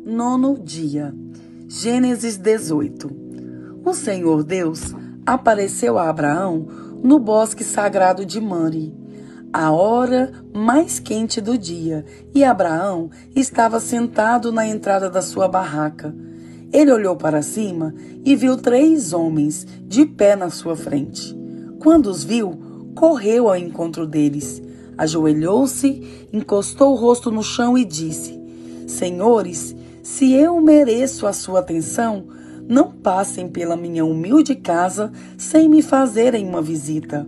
Nono dia. Gênesis 18. O Senhor Deus apareceu a Abraão no bosque sagrado de Mamre, a hora mais quente do dia, e Abraão estava sentado na entrada da sua barraca. Ele olhou para cima e viu 3 homens de pé na sua frente. Quando os viu, correu ao encontro deles, ajoelhou-se, encostou o rosto no chão e disse: Senhores, se eu mereço a sua atenção, não passem pela minha humilde casa sem me fazerem uma visita.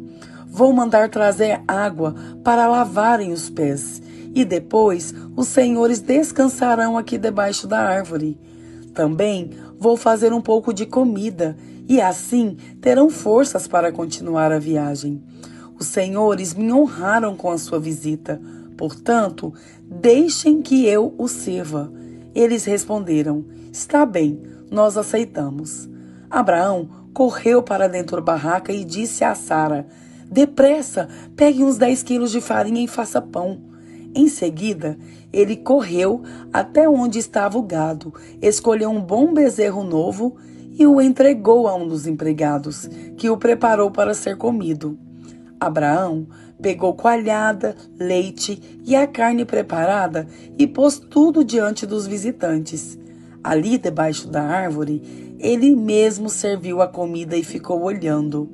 Vou mandar trazer água para lavarem os pés, e depois os senhores descansarão aqui debaixo da árvore. Também vou fazer um pouco de comida, e assim terão forças para continuar a viagem. Os senhores me honraram com a sua visita, portanto, deixem que eu os sirva. Eles responderam: Está bem, nós aceitamos. Abraão correu para dentro da barraca e disse a Sara: Depressa, pegue uns 10 quilos de farinha e faça pão. Em seguida, ele correu até onde estava o gado, escolheu um bom bezerro novo e o entregou a um dos empregados, que o preparou para ser comido. Abraão pegou coalhada, leite e a carne preparada e pôs tudo diante dos visitantes. Ali debaixo da árvore, ele mesmo serviu a comida e ficou olhando.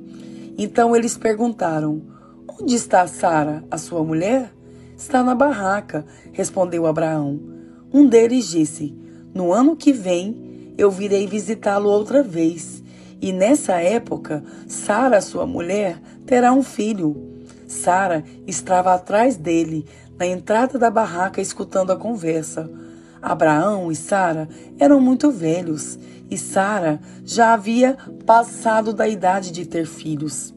Então eles perguntaram: Onde está Sara, a sua mulher? Está na barraca, respondeu Abraão. Um deles disse: No ano que vem eu virei visitá-lo outra vez, e nessa época Sara, sua mulher, terá um filho. Sara estava atrás dele, na entrada da barraca, escutando a conversa. Abraão e Sara eram muito velhos, e Sara já havia passado da idade de ter filhos.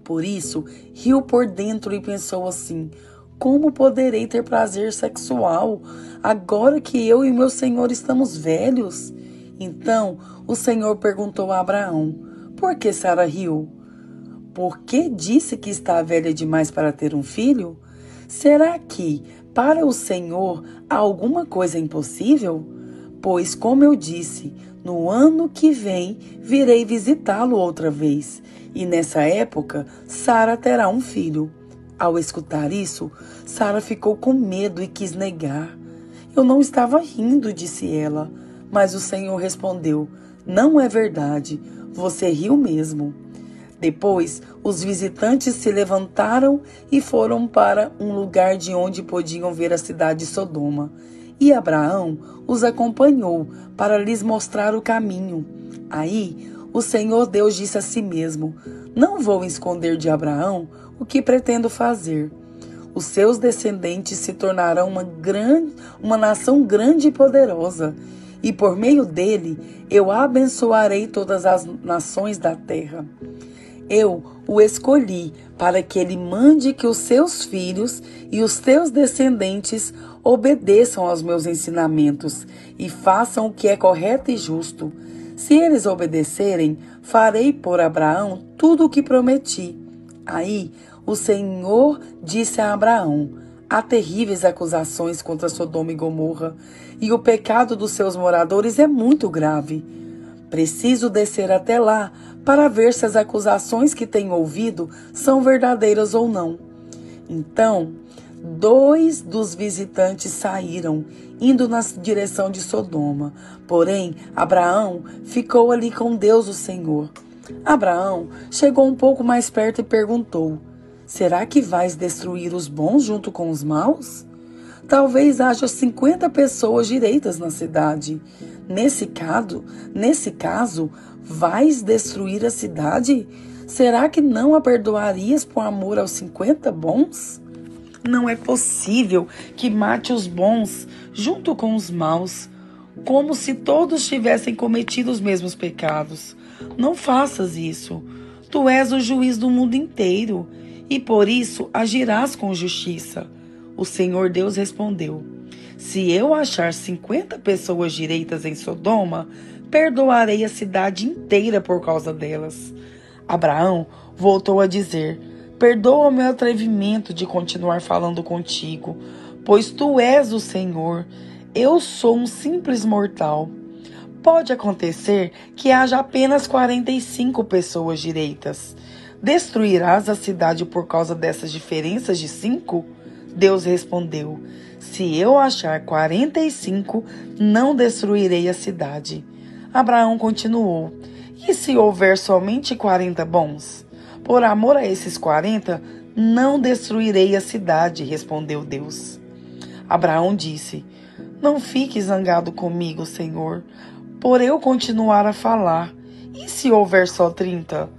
Por isso, riu por dentro e pensou assim: Como poderei ter prazer sexual, agora que eu e meu senhor estamos velhos? Então, o Senhor perguntou a Abraão: Por que Sara riu? Por que disse que está velha demais para ter um filho? Será que, para o Senhor, há alguma coisa impossível? Pois, como eu disse, no ano que vem virei visitá-lo outra vez, e nessa época Sara terá um filho. Ao escutar isso, Sara ficou com medo e quis negar. Eu não estava rindo, disse ela. Mas o Senhor respondeu: Não é verdade, você riu mesmo. Depois, os visitantes se levantaram e foram para um lugar de onde podiam ver a cidade de Sodoma. E Abraão os acompanhou para lhes mostrar o caminho. Aí, o Senhor Deus disse a si mesmo: Não vou esconder de Abraão o que pretendo fazer. Os seus descendentes se tornarão uma nação grande e poderosa, e por meio dele eu abençoarei todas as nações da terra. Eu o escolhi para que ele mande que os seus filhos e os teus descendentes obedeçam aos meus ensinamentos e façam o que é correto e justo. Se eles obedecerem, farei por Abraão tudo o que prometi. Aí o Senhor disse a Abraão: Há terríveis acusações contra Sodoma e Gomorra, e o pecado dos seus moradores é muito grave. Preciso descer até lá para ver se as acusações que tenho ouvido são verdadeiras ou não. Então, 2 dos visitantes saíram, indo na direção de Sodoma. Porém, Abraão ficou ali com Deus, o Senhor. Abraão chegou um pouco mais perto e perguntou: Será que vais destruir os bons junto com os maus? Talvez haja 50 pessoas direitas na cidade. Nesse caso, vais destruir a cidade? Será que não a perdoarias por amor aos 50 bons? Não é possível que mate os bons junto com os maus, como se todos tivessem cometido os mesmos pecados. Não faças isso. Tu és o juiz do mundo inteiro, e por isso agirás com justiça. O Senhor Deus respondeu: Se eu achar 50 pessoas direitas em Sodoma, perdoarei a cidade inteira por causa delas. Abraão voltou a dizer: Perdoa o meu atrevimento de continuar falando contigo, pois tu és o Senhor. Eu sou um simples mortal. Pode acontecer que haja apenas 45 pessoas direitas. Destruirás a cidade por causa dessas diferenças de 5? Deus respondeu: se eu achar 45, não destruirei a cidade. Abraão continuou: e se houver somente 40 bons? Por amor a esses 40, não destruirei a cidade, respondeu Deus. Abraão disse: não fique zangado comigo, Senhor, por eu continuar a falar. E se houver só 30?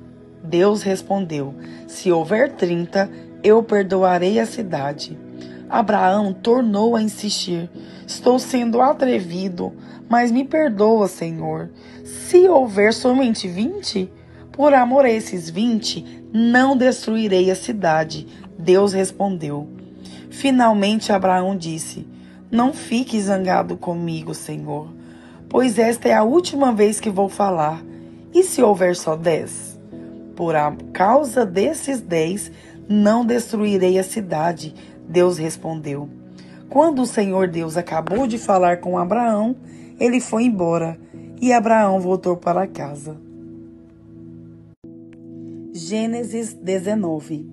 Deus respondeu: se houver 30, eu perdoarei a cidade. Abraão tornou a insistir: estou sendo atrevido, mas me perdoa, Senhor. Se houver somente 20, por amor a esses 20, não destruirei a cidade. Deus respondeu. Finalmente Abraão disse: não fique zangado comigo, Senhor, pois esta é a última vez que vou falar. E se houver só 10? Por causa desses 10, não destruirei a cidade. Deus respondeu. Quando o Senhor Deus acabou de falar com Abraão, ele foi embora e Abraão voltou para casa. Gênesis 19.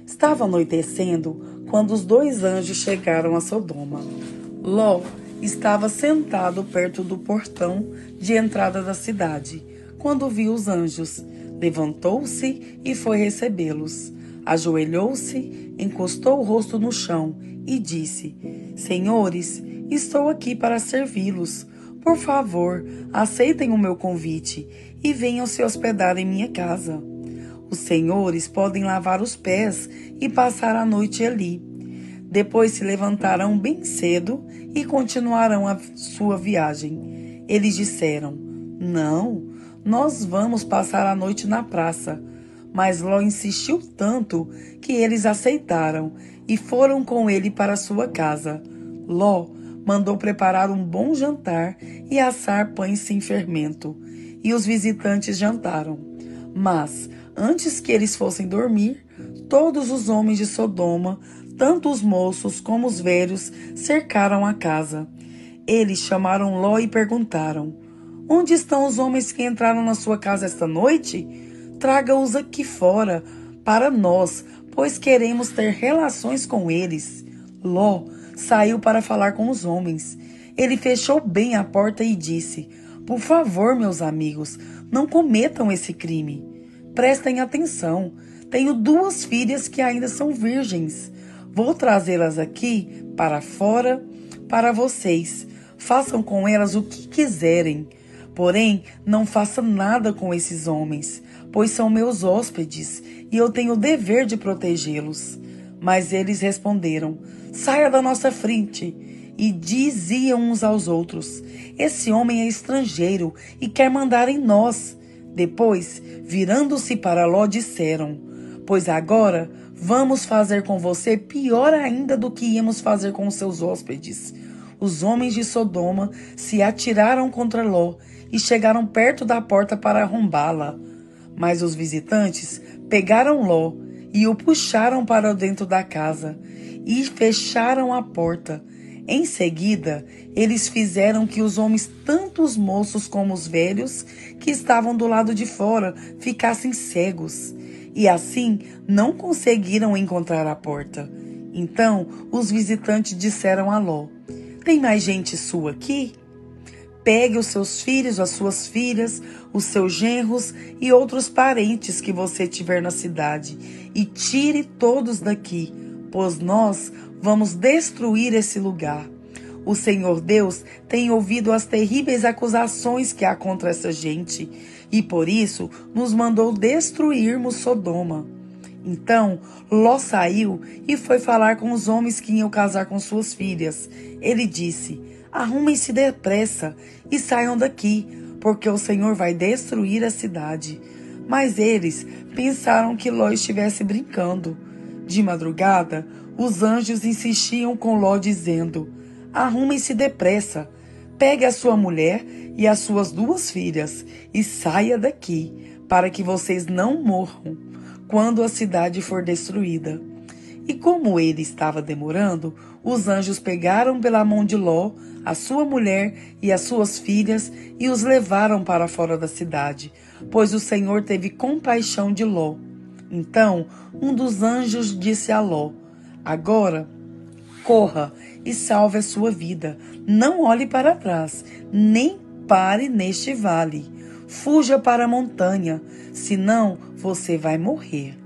Estava anoitecendo quando os 2 anjos chegaram a Sodoma. Ló estava sentado perto do portão de entrada da cidade, quando viu os anjos. Levantou-se e foi recebê-los. Ajoelhou-se, encostou o rosto no chão e disse: Senhores, estou aqui para servi-los. Por favor, aceitem o meu convite e venham se hospedar em minha casa. Os senhores podem lavar os pés e passar a noite ali. Depois se levantarão bem cedo e continuarão a sua viagem. Eles disseram: Não, nós vamos passar a noite na praça. Mas Ló insistiu tanto que eles aceitaram e foram com ele para sua casa. Ló mandou preparar um bom jantar e assar pães sem fermento. E os visitantes jantaram. Mas, antes que eles fossem dormir, todos os homens de Sodoma, tanto os moços como os velhos, cercaram a casa. Eles chamaram Ló e perguntaram: Onde estão os homens que entraram na sua casa esta noite? Traga-os aqui fora, para nós, pois queremos ter relações com eles. Ló saiu para falar com os homens. Ele fechou bem a porta e disse: Por favor, meus amigos, não cometam esse crime. Prestem atenção. Tenho 2 filhas que ainda são virgens. Vou trazê-las aqui para fora para vocês. Façam com elas o que quiserem. Porém, não faça nada com esses homens, pois são meus hóspedes e eu tenho o dever de protegê-los. Mas eles responderam: Saia da nossa frente. E diziam uns aos outros: Esse homem é estrangeiro e quer mandar em nós. Depois, virando-se para Ló, disseram: Pois agora vamos fazer com você pior ainda do que íamos fazer com os seus hóspedes. Os homens de Sodoma se atiraram contra Ló e chegaram perto da porta para arrombá-la. Mas os visitantes pegaram Ló e o puxaram para dentro da casa e fecharam a porta. Em seguida, eles fizeram que os homens, tanto os moços como os velhos, que estavam do lado de fora, ficassem cegos. E assim não conseguiram encontrar a porta. Então os visitantes disseram a Ló: Tem mais gente sua aqui? Pegue os seus filhos, as suas filhas, os seus genros e outros parentes que você tiver na cidade e tire todos daqui, pois nós vamos destruir esse lugar. O Senhor Deus tem ouvido as terríveis acusações que há contra essa gente e por isso nos mandou destruirmos Sodoma. Então Ló saiu e foi falar com os homens que iam casar com suas filhas. Ele disse: Arrumem-se depressa e saiam daqui, porque o Senhor vai destruir a cidade. Mas eles pensaram que Ló estivesse brincando. De madrugada, os anjos insistiam com Ló, dizendo: Arrumem-se depressa, pegue a sua mulher e as suas 2 filhas e saia daqui, para que vocês não morram quando a cidade for destruída. E como ele estava demorando, Os anjos pegaram pela mão de Ló, a sua mulher e as suas filhas e os levaram para fora da cidade, pois o Senhor teve compaixão de Ló. Então um dos anjos disse a Ló: agora corra e salve a sua vida. Não olhe para trás, nem pare neste vale. Fuja para a montanha, senão você vai morrer.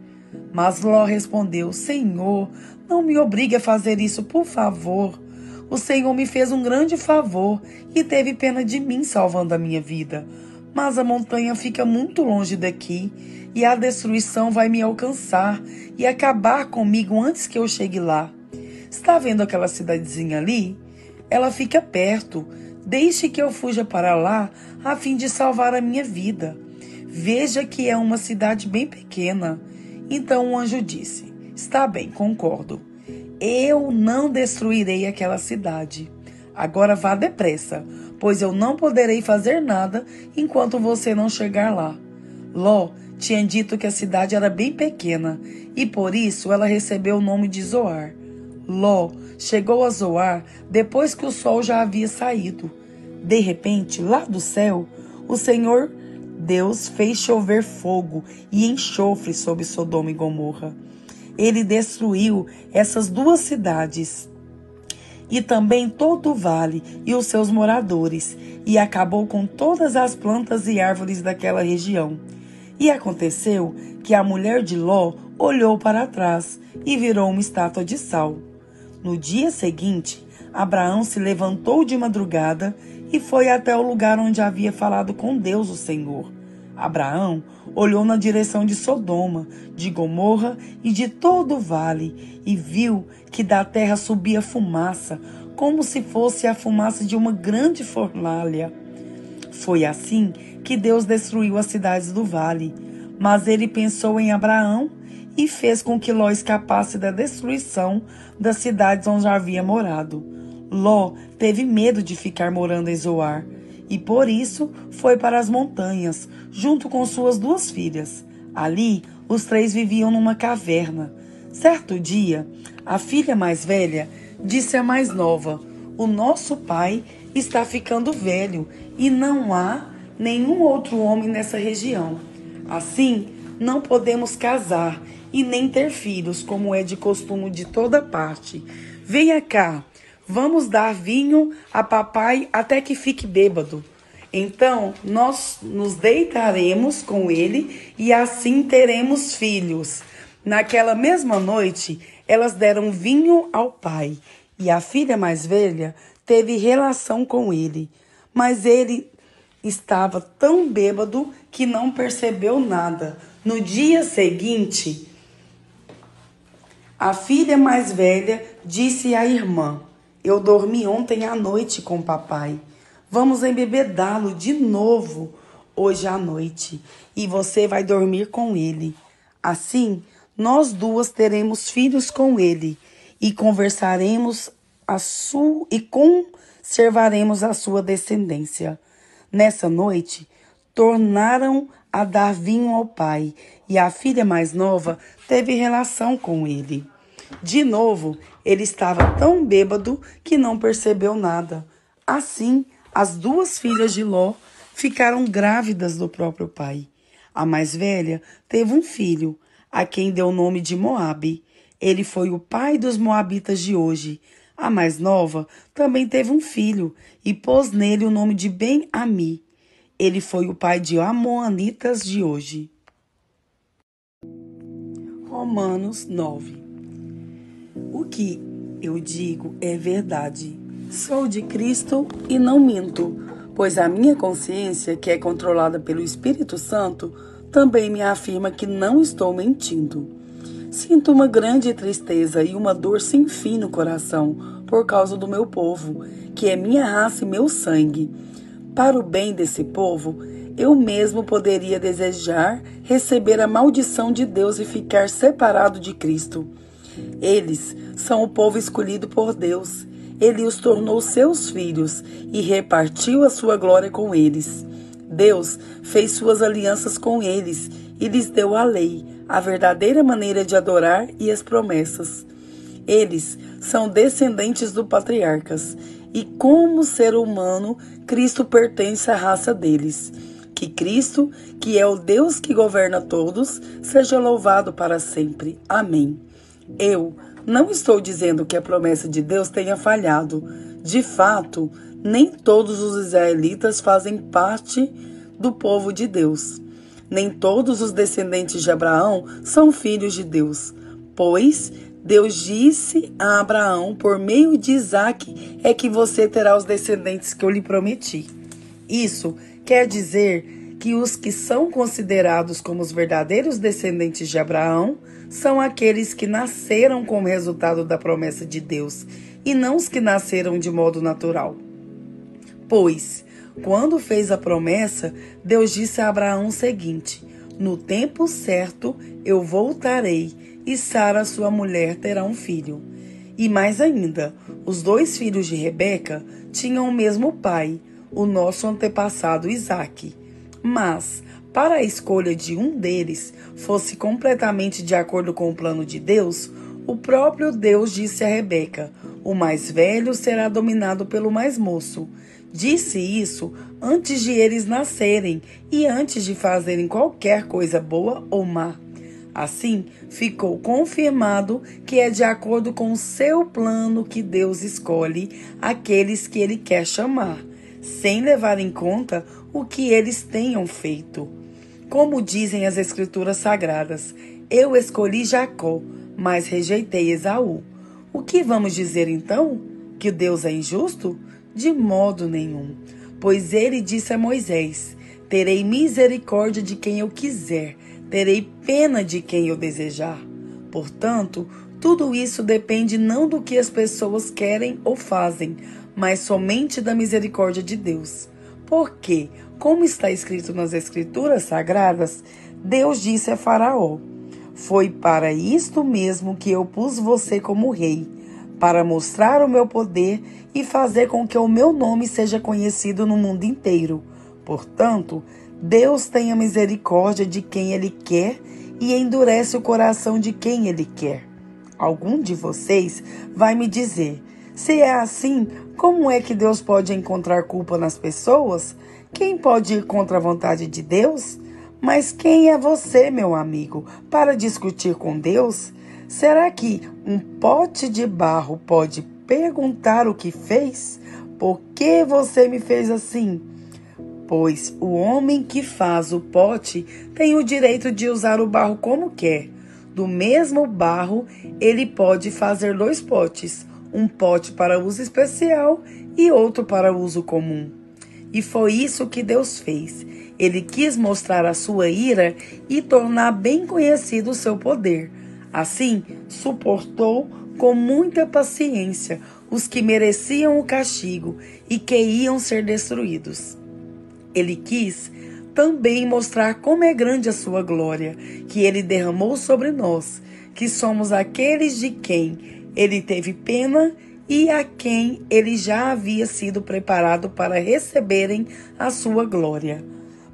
Mas Ló respondeu: Senhor, não me obrigue a fazer isso, por favor. O Senhor me fez um grande favor e teve pena de mim, salvando a minha vida. Mas a montanha fica muito longe daqui e a destruição vai me alcançar e acabar comigo antes que eu chegue lá. Está vendo aquela cidadezinha ali? Ela fica perto. Deixe que eu fuja para lá a fim de salvar a minha vida. Veja que é uma cidade bem pequena. Então o anjo disse: está bem, concordo. Eu não destruirei aquela cidade. Agora vá depressa, pois eu não poderei fazer nada enquanto você não chegar lá. Ló tinha dito que a cidade era bem pequena e por isso ela recebeu o nome de Zoar. Ló chegou a Zoar depois que o sol já havia saído. De repente, lá do céu, o Senhor Deus fez chover fogo e enxofre sobre Sodoma e Gomorra. Ele destruiu essas duas cidades e também todo o vale e os seus moradores, e acabou com todas as plantas e árvores daquela região. E aconteceu que a mulher de Ló olhou para trás e virou uma estátua de sal. No dia seguinte, Abraão se levantou de madrugada e foi até o lugar onde havia falado com Deus o Senhor. Abraão olhou na direção de Sodoma, de Gomorra e de todo o vale e viu que da terra subia fumaça, como se fosse a fumaça de uma grande fornalha. Foi assim que Deus destruiu as cidades do vale, mas ele pensou em Abraão e fez com que Ló escapasse da destruição das cidades onde havia morado. Ló teve medo de ficar morando em Zoar e por isso foi para as montanhas, junto com suas duas filhas. Ali, os três viviam numa caverna. Certo dia, a filha mais velha disse à mais nova: o nosso pai está ficando velho e não há nenhum outro homem nessa região. Assim, não podemos casar e nem ter filhos, como é de costume de toda parte. Venha cá, vamos dar vinho a papai até que fique bêbado. Então, nós nos deitaremos com ele e assim teremos filhos. Naquela mesma noite, elas deram vinho ao pai e a filha mais velha teve relação com ele. Mas ele estava tão bêbado que não percebeu nada. No dia seguinte, a filha mais velha disse à irmã: eu dormi ontem à noite com o papai. Vamos embebedá-lo de novo hoje à noite e você vai dormir com ele. Assim, nós duas teremos filhos com ele e conservaremos a sua descendência. Nessa noite, tornaram a dar vinho ao pai e a filha mais nova teve relação com ele. De novo, ele estava tão bêbado que não percebeu nada. Assim, as duas filhas de Ló ficaram grávidas do próprio pai. A mais velha teve um filho, a quem deu o nome de Moabe. Ele foi o pai dos moabitas de hoje. A mais nova também teve um filho e pôs nele o nome de Ben-Ami. Ele foi o pai de Amonitas de hoje. Romanos 9. O que eu digo é verdade. Sou de Cristo e não minto, pois a minha consciência, que é controlada pelo Espírito Santo, também me afirma que não estou mentindo. Sinto uma grande tristeza e uma dor sem fim no coração por causa do meu povo, que é minha raça e meu sangue. Para o bem desse povo, eu mesmo poderia desejar receber a maldição de Deus e ficar separado de Cristo. Eles são o povo escolhido por Deus. Ele os tornou seus filhos e repartiu a sua glória com eles. Deus fez suas alianças com eles e lhes deu a lei, a verdadeira maneira de adorar e as promessas. Eles são descendentes dos patriarcas, e como ser humano, Cristo pertence à raça deles. Que Cristo, que é o Deus que governa todos, seja louvado para sempre. Amém. Eu não estou dizendo que a promessa de Deus tenha falhado. De fato, nem todos os israelitas fazem parte do povo de Deus. Nem todos os descendentes de Abraão são filhos de Deus, pois Deus disse a Abraão, por meio de Isaque, é que você terá os descendentes que eu lhe prometi. Isso quer dizer que os que são considerados como os verdadeiros descendentes de Abraão são aqueles que nasceram como resultado da promessa de Deus, e não os que nasceram de modo natural. Pois, quando fez a promessa, Deus disse a Abraão o seguinte: no tempo certo eu voltarei e Sara, sua mulher, terá um filho. E mais ainda, os 2 filhos de Rebeca tinham o mesmo pai, o nosso antepassado Isaque. Mas, para a escolha de um deles fosse completamente de acordo com o plano de Deus, o próprio Deus disse a Rebeca: o mais velho será dominado pelo mais moço. Disse isso antes de eles nascerem e antes de fazerem qualquer coisa boa ou má. Assim, ficou confirmado que é de acordo com o seu plano que Deus escolhe aqueles que Ele quer chamar, sem levar em conta o que eles tenham feito. Como dizem as Escrituras Sagradas, eu escolhi Jacó, mas rejeitei Esaú. O que vamos dizer então? Que Deus é injusto? De modo nenhum, pois ele disse a Moisés: terei misericórdia de quem eu quiser, terei pena de quem eu desejar. Portanto, tudo isso depende não do que as pessoas querem ou fazem, mas somente da misericórdia de Deus. Porque, como está escrito nas Escrituras Sagradas, Deus disse a Faraó: foi para isto mesmo que eu pus você como rei, para mostrar o meu poder e fazer com que o meu nome seja conhecido no mundo inteiro. Portanto, Deus tenha misericórdia de quem Ele quer e endurece o coração de quem Ele quer. Algum de vocês vai me dizer: se é assim, como é que Deus pode encontrar culpa nas pessoas? Quem pode ir contra a vontade de Deus? Mas quem é você, meu amigo, para discutir com Deus? Será que um pote de barro pode perguntar o que fez? Por que você me fez assim? Pois o homem que faz o pote tem o direito de usar o barro como quer. Do mesmo barro, ele pode fazer 2 potes, um pote para uso especial e outro para uso comum. E foi isso que Deus fez. Ele quis mostrar a sua ira e tornar bem conhecido o seu poder. Assim, suportou com muita paciência os que mereciam o castigo e que iam ser destruídos. Ele quis também mostrar como é grande a sua glória, que ele derramou sobre nós, que somos aqueles de quem ele teve pena e a quem ele já havia sido preparado para receberem a sua glória.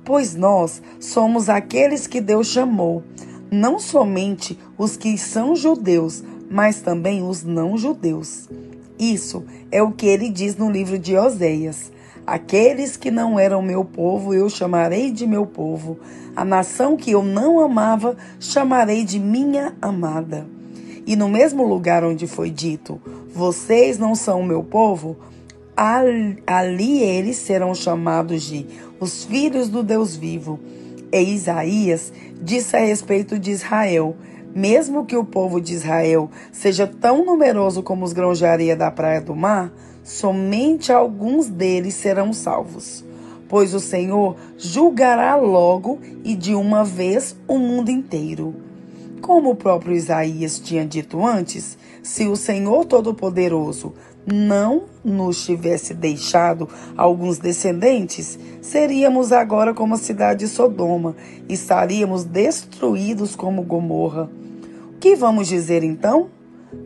Pois nós somos aqueles que Deus chamou, não somente os que são judeus, mas também os não-judeus. Isso é o que ele diz no livro de Oséias: aqueles que não eram meu povo, eu chamarei de meu povo. A nação que eu não amava, chamarei de minha amada. E no mesmo lugar onde foi dito: vocês não são o meu povo, ali eles serão chamados de os filhos do Deus vivo. E Isaías disse a respeito de Israel: mesmo que o povo de Israel seja tão numeroso como os grãos de areia da praia do mar, somente alguns deles serão salvos. Pois o Senhor julgará logo e de uma vez o mundo inteiro. Como o próprio Isaías tinha dito antes, se o Senhor Todo-Poderoso não nos tivesse deixado alguns descendentes, seríamos agora como a cidade de Sodoma, estaríamos destruídos como Gomorra. O que vamos dizer então?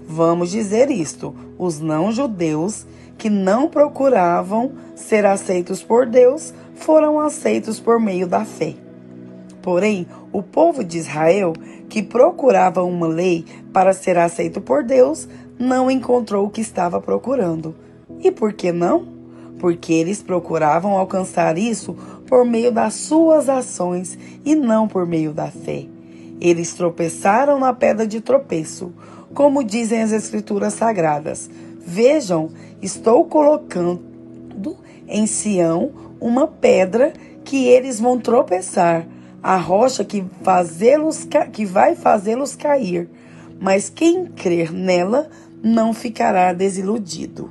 Vamos dizer isto: os não-judeus que não procuravam ser aceitos por Deus foram aceitos por meio da fé. Porém, o povo de Israel, que procurava uma lei para ser aceito por Deus, não encontrou o que estava procurando. E por que não? Porque eles procuravam alcançar isso por meio das suas ações e não por meio da fé. Eles tropeçaram na pedra de tropeço, como dizem as Escrituras Sagradas. Vejam, estou colocando em Sião uma pedra que eles vão tropeçar, a rocha que vai fazê-los cair. Mas quem crer nela não ficará desiludido.